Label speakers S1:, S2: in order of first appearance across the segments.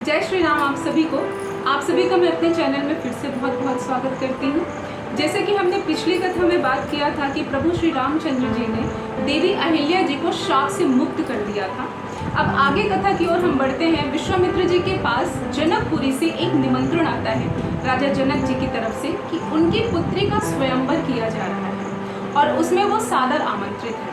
S1: जय श्री राम। आप सभी का मैं अपने चैनल में फिर से बहुत बहुत स्वागत करती हूँ। जैसे कि हमने पिछली कथा में बात किया था कि प्रभु श्री रामचंद्र जी ने देवी अहिल्या जी को श्राप से मुक्त कर दिया था। अब आगे कथा की ओर हम बढ़ते हैं। विश्वामित्र जी के पास जनकपुरी से एक निमंत्रण आता है राजा जनक जी की तरफ से कि उनकी पुत्री का स्वयंवर किया जा रहा है और उसमें वो सादर आमंत्रित है।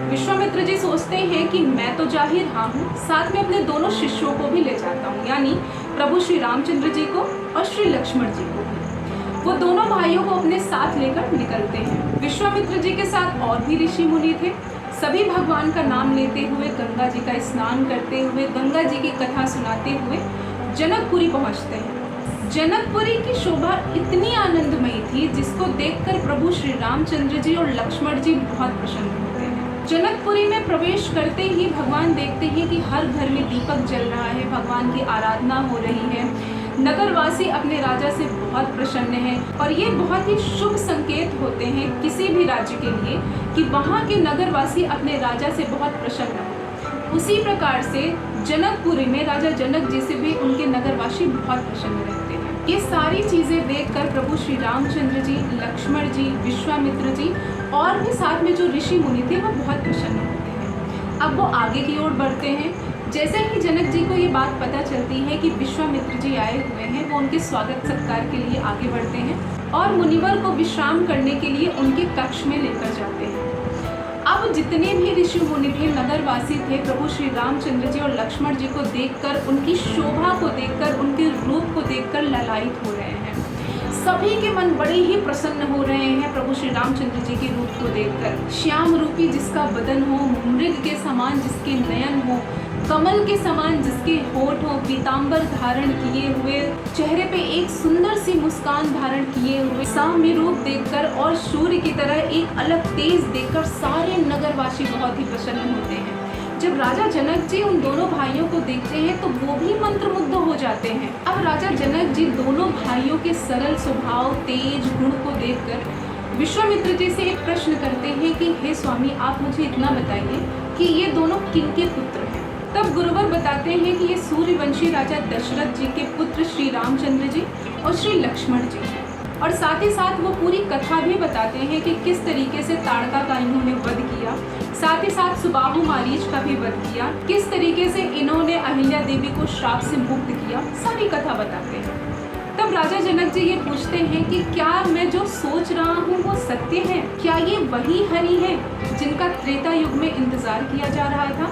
S1: विश्वामित्र जी सोचते हैं कि मैं तो जा ही रहा हूँ, साथ में अपने दोनों शिष्यों को भी ले जाता हूँ, यानी प्रभु श्री रामचंद्र जी को और श्री लक्ष्मण जी को भी। वो दोनों भाइयों को अपने साथ लेकर निकलते हैं। विश्वामित्र जी के साथ और भी ऋषि मुनि थे। सभी भगवान का नाम लेते हुए, गंगा जी का स्नान करते हुए, गंगा जी की कथा सुनाते हुए जनकपुरी पहुँचते हैं। जनकपुरी की शोभा इतनी आनंदमयी थी जिसको देखकर प्रभु श्री रामचंद्र जी और लक्ष्मण जी बहुत प्रसन्न होते हैं। जनकपुरी में प्रवेश करते ही भगवान देखते हैं कि हर घर में दीपक जल रहा है, भगवान की आराधना हो रही है। नगरवासी अपने राजा से बहुत प्रसन्न हैं और ये बहुत ही शुभ संकेत होते हैं किसी भी राज्य के लिए कि वहाँ के नगरवासी अपने राजा से बहुत प्रसन्न हैं। उसी प्रकार से जनकपुरी में राजा जनक जी से भी उनके नगरवासी बहुत प्रसन्न रहते हैं। ये सारी चीज़ें देखकर प्रभु श्री रामचंद्र जी, लक्ष्मण जी, विश्वामित्र जी और भी साथ में जो ऋषि मुनि थे वो बहुत प्रसन्न होते हैं। अब वो आगे की ओर बढ़ते हैं। जैसे ही जनक जी को ये बात पता चलती है कि विश्वामित्र जी आए हुए हैं, वो उनके स्वागत सत्कार के लिए आगे बढ़ते हैं और मुनिवर को विश्राम करने के लिए उनके कक्ष में लेकर जाते हैं। अब जितने भी ऋषि मुनि थे, नगरवासी थे, प्रभु श्री रामचंद्र जी और लक्ष्मण जी को देखकर, उनकी शोभा को देखकर, उनके रूप को देखकर ललायित हो रहे हैं। सभी के मन बड़े ही प्रसन्न हो रहे हैं प्रभु श्री रामचंद्र जी के रूप को देखकर। श्याम रूपी जिसका बदन हो, मृग के समान जिसके नयन हो, कमल के समान जिसके होठ हो, पीतांबर धारण किए हुए, चेहरे पे एक सुंदर सी मुस्कान धारण किए हुए, साम्य रूप देखकर और सूर्य की तरह एक अलग तेज देखकर सारे नगरवासी बहुत ही प्रसन्न होते हैं। जब राजा जनक जी उन दोनों भाइयों को देखते हैं तो वो भी मंत्रमुग्ध हो जाते हैं। अब राजा जनक जी दोनों भाइयों के सरल स्वभाव, तेज गुण को देखकर विश्वामित्र जी से एक प्रश्न करते हैं कि हे स्वामी, आप मुझे इतना बताइए कि ये दोनों किनके पुत्र हैं। तब गुरुवर बताते हैं कि ये सूर्यवंशी राजा दशरथ जी के पुत्र श्री रामचंद्र जी और श्री लक्ष्मण जी हैं। और साथ ही साथ वो पूरी कथा भी बताते हैं कि किस तरीके से ताड़का का इन्होंने वध किया, साथ ही साथ सुबाहु मारीच का भी वध किया, किस तरीके से इन्होंने अहिल्या देवी को श्राप से मुक्त किया, सारी कथा बताते हैं। तब राजा जनक जी ये पूछते हैं कि क्या मैं जो सोच रहा हूँ वो सत्य है? क्या ये वही हरि है जिनका त्रेता युग में इंतजार किया जा रहा था?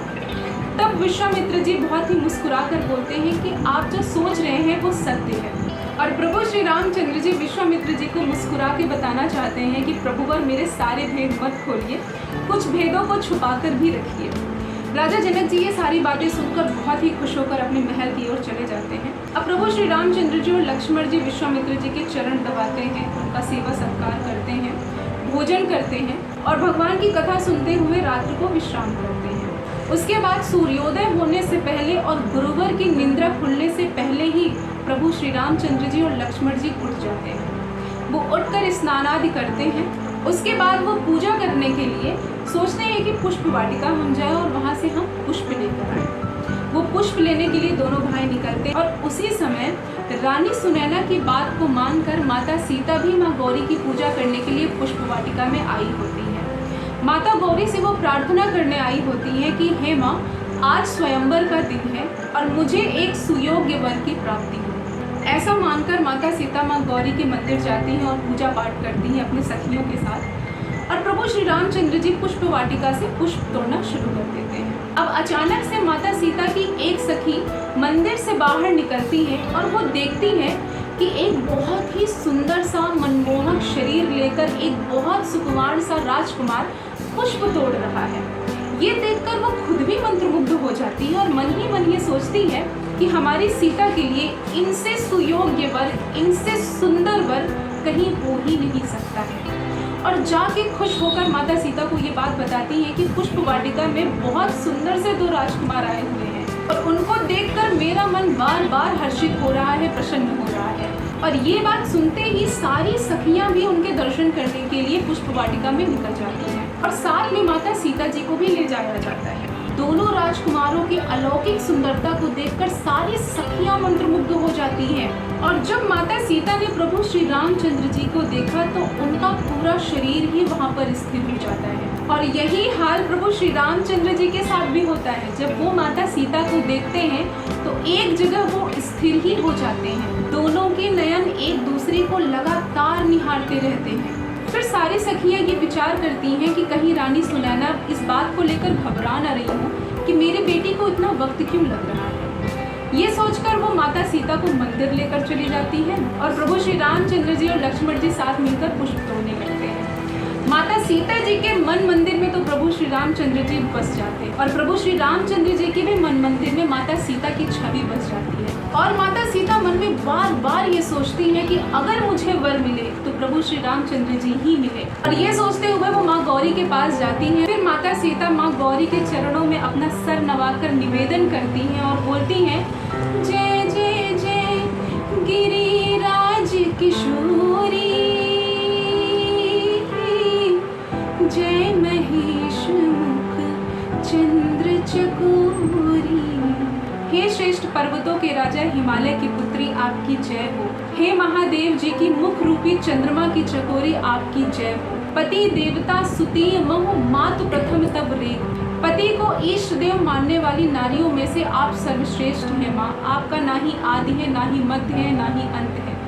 S1: तब विश्वामित्र जी बहुत ही मुस्कुरा कर बोलते हैं कि आप जो सोच रहे हैं वो सत्य है। और प्रभु श्री रामचंद्र जी विश्वामित्र जी को मुस्कुरा के बताना चाहते हैं कि प्रभुवर मेरे सारे भेद मत खोलिए, कुछ भेदों को छुपा कर भी रखिए। राजा जनक जी ये सारी बातें सुनकर बहुत ही खुश होकर अपने महल की ओर चले जाते हैं। अब प्रभु श्री रामचंद्र जी और लक्ष्मण जी विश्वामित्र जी के चरण दबाते हैं, उनका सेवा सत्कार करते हैं, भोजन करते हैं और भगवान की कथा सुनते हुए रात्रि को विश्राम करते हैं। उसके बाद सूर्योदय होने से पहले और गुरुवर की निंद्रा खुलने से पहले ही प्रभु श्री रामचंद्र जी और लक्ष्मण जी उठ जाते हैं। वो उठकर स्नान आदि करते हैं। उसके बाद वो पूजा करने के लिए सोचते हैं कि पुष्प वाटिका हम जाए और वहाँ से हम पुष्प लेकर आए। वो पुष्प लेने के लिए दोनों भाई निकलते हैं और उसी समय रानी सुनैना की बात को मानकर माता सीता भी माँ गौरी की पूजा करने के लिए पुष्प वाटिका में आई होती है। माता गौरी से वो प्रार्थना करने आई होती है कि हे माँ, आज स्वयंवर का दिन है और मुझे एक सुयोग्य वर की प्राप्ति हो। ऐसा मानकर माता सीता माँ गौरी के मंदिर जाती हैं और पूजा पाठ करती हैं अपने सखियों के साथ। और प्रभु श्री रामचंद्र जी पुष्प वाटिका से पुष्प तोड़ना शुरू कर देते हैं। अब अचानक से माता सीता की एक सखी मंदिर से बाहर निकलती है और वो देखती है कि एक बहुत ही सुंदर सा मनमोहक शरीर लेकर एक बहुत सुकुमार सा राजकुमार पुष्प तोड़ रहा है। ये देखकर वो खुद भी मंत्रमुग्ध हो जाती है और मन ही ये सोचती है कि हमारी सीता के लिए इनसे सुयोग्य वर, इनसे सुंदर वर कहीं हो ही नहीं सकता है। और जाके खुश होकर माता सीता को ये बात बताती है कि पुष्प वाटिका में बहुत सुंदर से दो राजकुमार आए हुए हैं और उनको देखकर मेरा मन बार बार हर्षित हो रहा है, प्रसन्न हो रहा है। और ये बात सुनते ही सारी सखियां भी उनके दर्शन करने के लिए पुष्प वाटिका में निकल जाती हैं और साथ में माता सीता जी को भी ले जाया जाता है। दोनों राजकुमारों की अलौकिक सुंदरता को देखकर सारी सखियां मंत्रमुग्ध हो जाती हैं। और जब माता सीता ने प्रभु श्री रामचंद्र जी को देखा तो उनका पूरा शरीर ही वहां पर स्थिर हो जाता है। और यही हाल प्रभु श्री रामचंद्र जी के साथ भी होता है। जब वो माता सीता को देखते हैं तो एक जगह वो स्थिर ही हो जाते हैं। दोनों के नयन एक दूसरे को लगातार निहारते रहते हैं। फिर सारी सखियां ये विचार करती हैं कि कहीं रानी सुनैना इस बात को लेकर घबरा न रही हो कि मेरी बेटी को इतना वक्त क्यों लग रहा है। ये सोचकर वो माता सीता को मंदिर लेकर चली जाती है और प्रभु श्री रामचंद्र जी और लक्ष्मण जी साथ मिलकर पुष्प तोड़ने लगते हैं। माता सीता जी के मन मंदिर में तो प्रभु श्री रामचंद्र जी बस जाते हैं और प्रभु श्री रामचंद्र जी के भी मन मंदिर में माता सीता की छवि बस जाती है। और माता सीता मन में बार बार ये सोचती है कि अगर मुझे वर मिले तो प्रभु श्री रामचंद्र जी ही मिले। और ये सोचते हुए वो माँ गौरी के पास जाती हैं। फिर माता सीता माँ गौरी के चरणों में अपना सर नवाकर निवेदन करती हैं और बोलती हैं, जय जय जय गिरिराज किशोरी, जय महेश मुख चंद्र चकोरी। हे श्रेष्ठ पर्वतों के राजा हिमालय की पुत्री आपकी जय हो। हे महादेव जी की मुख रूपी चंद्रमा की चकोरी आपकी जय हो। पति देवता सुती महु मातु प्रथम तब रे। पति को इष्ट देव मानने वाली नारियों में से आप सर्वश्रेष्ठ हैं माँ। आपका ना ही आदि है, ना ही मध्य है, ना ही अंत है।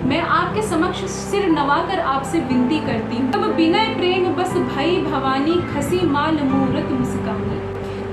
S1: मैं आपके समक्ष सिर नवाकर आपसे विनती करती हूँ। तब विनय प्रेम बस भई भवानी, खसी माल मूरत मुस्कानी।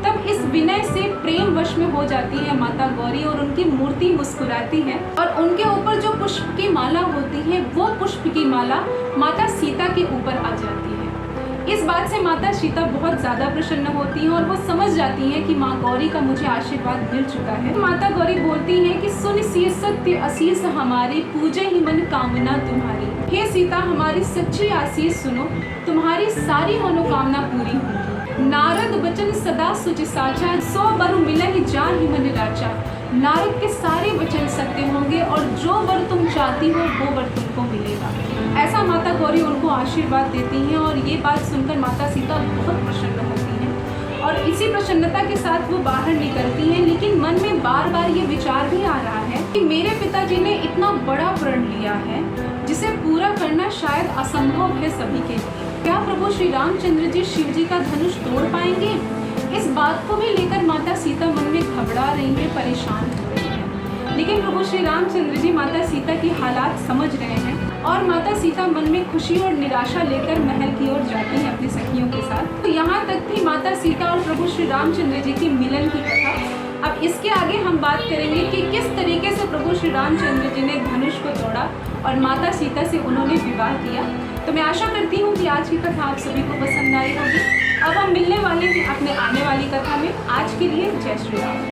S1: तब इस विनय से प्रेम वश में हो जाती है माता गौरी और उनकी मूर्ति मुस्कुराती है और उनके ऊपर जो पुष्प की माला होती है वो पुष्प की माला माता सीता के ऊपर आ जाती है। इस बात से माता सीता बहुत ज्यादा प्रसन्न होती हैं और वो समझ जाती हैं कि माँ गौरी का मुझे आशीर्वाद मिल चुका है। माता गौरी बोलती हैं कि सुन सी सत्य आशीष हमारी, पूजे ही मन कामना तुम्हारी। हे सीता हमारी सच्ची आशीष सुनो, तुम्हारी सारी मनोकामना पूरी होगी। नारद वचन सदा सुच साचा, सो वर मिलहि जाहि मन राचा। नारद के सारे वचन सत्य होंगे और जो वर तुम चाहती हो वो वर तुमको मिलेगा। ऐसा माता गौरी उनको आशीर्वाद देती हैं और ये बात सुनकर माता सीता बहुत प्रसन्न होती हैं और इसी प्रसन्नता के साथ वो बाहर निकलती हैं। लेकिन मन में बार बार ये विचार भी आ रहा है कि मेरे पिताजी ने इतना बड़ा प्रण लिया है जिसे पूरा करना शायद असंभव है सभी के लिए। क्या प्रभु श्री रामचंद्र जी शिव जी का धनुष तोड़ पाएंगे? इस बात को भी लेकर माता सीता मन में घबरा रही है, परेशान हो रही है। लेकिन प्रभु श्री रामचंद्र जी माता सीता की हालात समझ रहे हैं और माता सीता मन में खुशी और निराशा लेकर महल की ओर जाती हैं अपनी सखियों के साथ। तो यहाँ तक थी माता सीता और प्रभु श्री रामचंद्र जी की मिलन की कथा। अब इसके आगे हम बात करेंगे कि किस तरीके से प्रभु श्री रामचंद्र जी ने धनुष को तोड़ा और माता सीता से उन्होंने विवाह किया। तो मैं आशा करती हूँ कि आज की कथा आप सभी को पसंद आई होगी। अब हम मिलने वाले हैं अपने आने वाली कथा में। आज के लिए जय श्री राम।